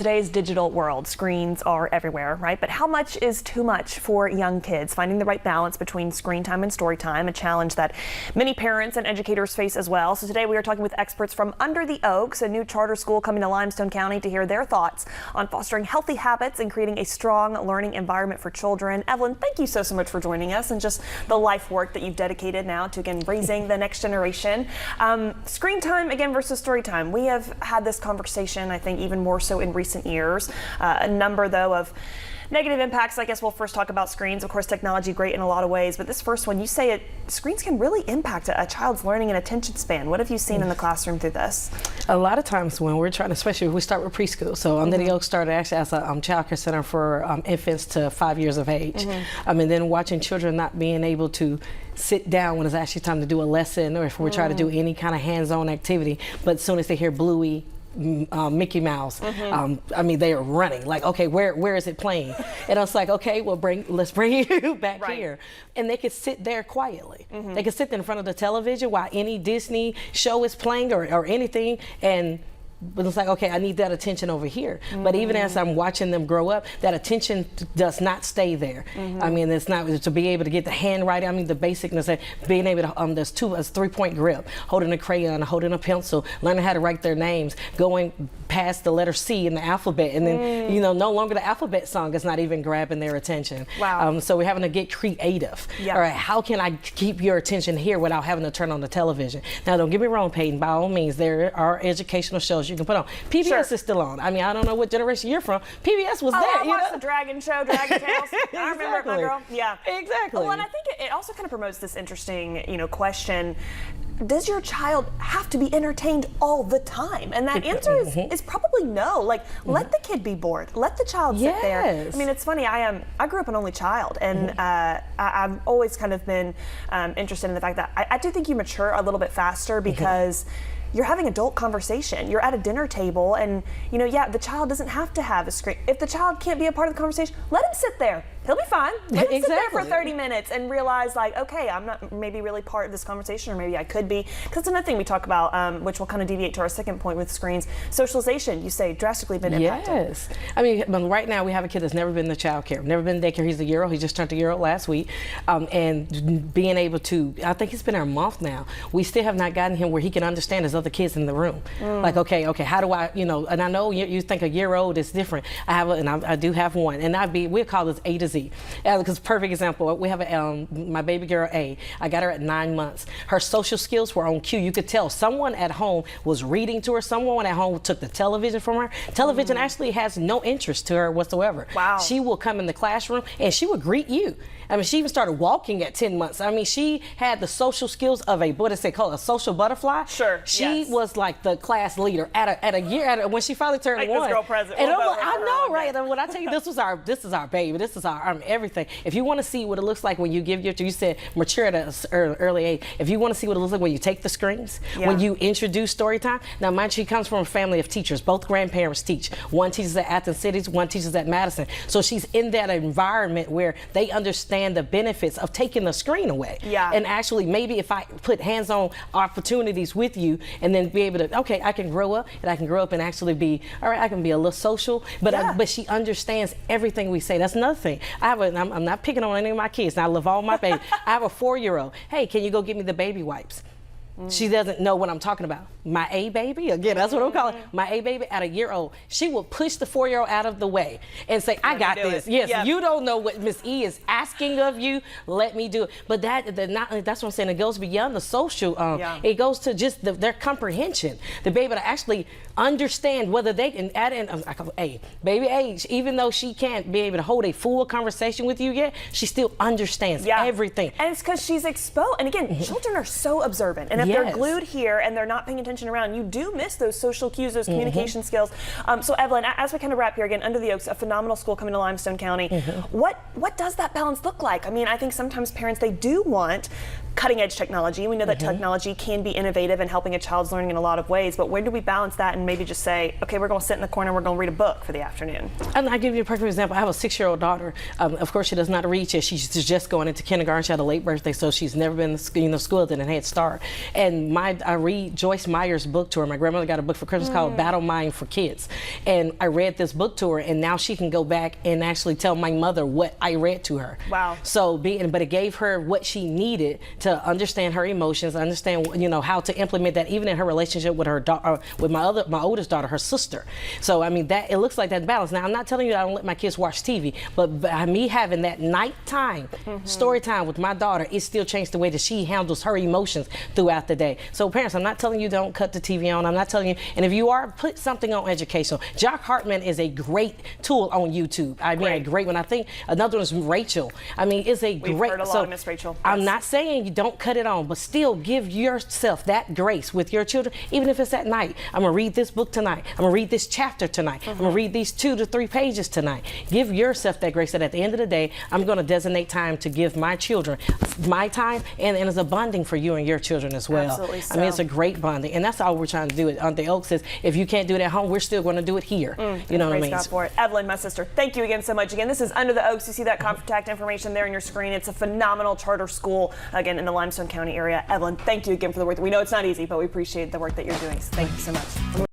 Today's digital world, screens are everywhere, right? But how much is too much for young kids? Finding the right balance between screen time and story time, a challenge that many parents and educators face as well. So today we are talking with experts from Under the Oaks, a new charter school coming to Limestone County, to hear their thoughts on fostering healthy habits and creating a strong learning environment for children. Evelyn, thank you so much for joining us and just the life work that you've dedicated now to, again, raising the next generation. Screen time, again, versus story time. We have had this conversation, I think, even more so in recent years. A number, though, of negative impacts. I guess we'll first talk about screens. Of course, technology great in a lot of ways, but this first one, you say screens can really impact a child's learning and attention span. What have you seen in the classroom through this? A lot of times when we're trying, especially if we start with preschool. So Under the Oaks started actually as a child care center for infants to 5 years of age. And then watching children not being able to sit down when it's actually time to do a lesson, or if we're trying to do any kind of hands-on activity, but as soon as they hear Bluey, Mickey Mouse, I mean, they are running like, okay, where is it playing? And I was like, okay, well, let's bring you back here. And they could sit there quietly. They could sit there in front of the television while any Disney show is playing or anything, but it's like, okay, I need that attention over here. But even as I'm watching them grow up, that attention does not stay there. I mean, it's not to be able to get the handwriting. I mean, the basicness of being able to, there's 3-point grip, holding a crayon, holding a pencil, learning how to write their names, going past the letter C in the alphabet, and then, you know, no longer the alphabet song is not even grabbing their attention. Wow. So we're having to get creative. All right, how can I keep your attention here without having to turn on the television? Now, don't get me wrong, Peyton, by all means, there are educational shows you can put on. PBS is still on. I mean, I don't know what generation you're from. PBS was there. I watched the Dragon Show, Dragon Tales. I remember it, my girl. Yeah, exactly. Well, and I think it also kind of promotes this interesting, question. Does your child have to be entertained all the time? And that answer is probably no. Like, let the kid be bored. Let the child sit there. I mean, it's funny. I grew up an only child, and I've always kind of been interested in the fact that I do think you mature a little bit faster because you're having adult conversation. You're at a dinner table, and the child doesn't have to have a screen. If the child can't be a part of the conversation, let him sit there. He'll be fine. Let him sit there for 30 minutes and realize, like, okay, I'm not maybe really part of this conversation, or maybe I could be. Because it's another thing we talk about, which will kind of deviate to our second point with screens. Socialization, you say, drastically been impacted. Yes. I mean, right now we have a kid that's never been to child care, never been to daycare. He's a year old. He just turned a year old last week. And being able to, I think it's been a month now, we still have not gotten him where he can understand his other kids in the room. Like, okay, how do I, and I know you think a year old is different. I do have one, and we'll call this A to Z. Because perfect example, we have my baby girl A. I got her at 9 months. Her social skills were on cue. You could tell someone at home was reading to her. Someone at home took the television from her. Television actually has no interest to her whatsoever. Wow. She will come in the classroom and she would greet you. I mean, she even started walking at 10 months. I mean, she had the social skills of what is it called, a social butterfly. Sure. She was like the class leader at a year when she finally turned 1. This girl present. And I know, right? And when I tell you this is our baby, this is our everything. If you want to see what it looks like when you give you said mature at an early age. If you want to see what it looks like when you take the screens, when you introduce story time. Now, mind you, she comes from a family of teachers. Both grandparents teach. One teaches at Athens Cities, one teaches at Madison. So she's in that environment where they understand the benefits of taking the screen away. And actually, maybe if I put hands-on opportunities with you, and then be able to, okay, I can grow up, and actually be, all right, I can be a little social, but she understands everything we say. That's another thing. I'm not picking on any of my kids. And I love all my babies. I have a 4-year-old. Hey, can you go get me the baby wipes? She doesn't know what I'm talking about. My A baby, again, that's what I'm calling it. My A baby at a year old, she will push the 4-year-old out of the way and say, I got this. Yes, you don't know what Miss E is asking of you. Let me do it. But that's what I'm saying. It goes beyond the social. It goes to just their comprehension. To be able to actually understand whether they can add in, I call A, baby age, even though she can't be able to hold a full conversation with you yet, she still understands everything. And it's because she's exposed. And again, children are so observant. And if they're glued here and they're not paying attention around, you do miss those social cues, those communication skills. So Evelyn, as we kind of wrap here again, Under the Oaks, a phenomenal school coming to Limestone County. What does that balance look like? I mean, I think sometimes parents, they do want cutting edge technology. We know that technology can be innovative and helping a child's learning in a lot of ways, but where do we balance that and maybe just say, okay, we're going to sit in the corner, we're going to read a book for the afternoon? And I'll give you a perfect example. I have a 6-year-old daughter. Of course, she does not read yet. She's just going into kindergarten. She had a late birthday, so she's never been in school at a Head Start. And I read Joyce Meyer Myers book to her. My grandmother got a book for Christmas called Battle Mind for Kids. And I read this book to her, and now she can go back and actually tell my mother what I read to her. Wow. So but it gave her what she needed to understand her emotions, understand, you know, how to implement that even in her relationship with her daughter, with my oldest daughter, her sister. So I mean, that it looks like that balance. Now I'm not telling you that I don't let my kids watch TV, but by me having that nighttime story time with my daughter, it still changed the way that she handles her emotions throughout the day. So parents, I'm not telling you don't cut the TV on. I'm not telling you, and if you are, put something on educational. Jack Hartman is a great tool on YouTube. I mean, a great one. I think another one is Rachel. I mean, it's a We've great. heard a lot of Miss Rachel. I'm not saying you don't cut it on, but still give yourself that grace with your children, even if it's at night. I'm gonna read this book tonight. I'm gonna read this chapter tonight. I'm gonna read these 2 to 3 pages tonight. Give yourself that grace that at the end of the day, I'm gonna designate time to give my children my time, and it's a bonding for you and your children as well. Absolutely so. I mean, it's a great bonding, and that's all we're trying to do on the Oak says, if you can't do it at home, we're still gonna do it here. You know what I mean? Praise God for it. Evelyn, my sister, thank you again so much. Again, this is Under the Oaks. You see that contact information there on your screen. It's a phenomenal charter school, again, in the Limestone County area. Evelyn, thank you again for the work. We know it's not easy, but we appreciate the work that you're doing. So thank you so much.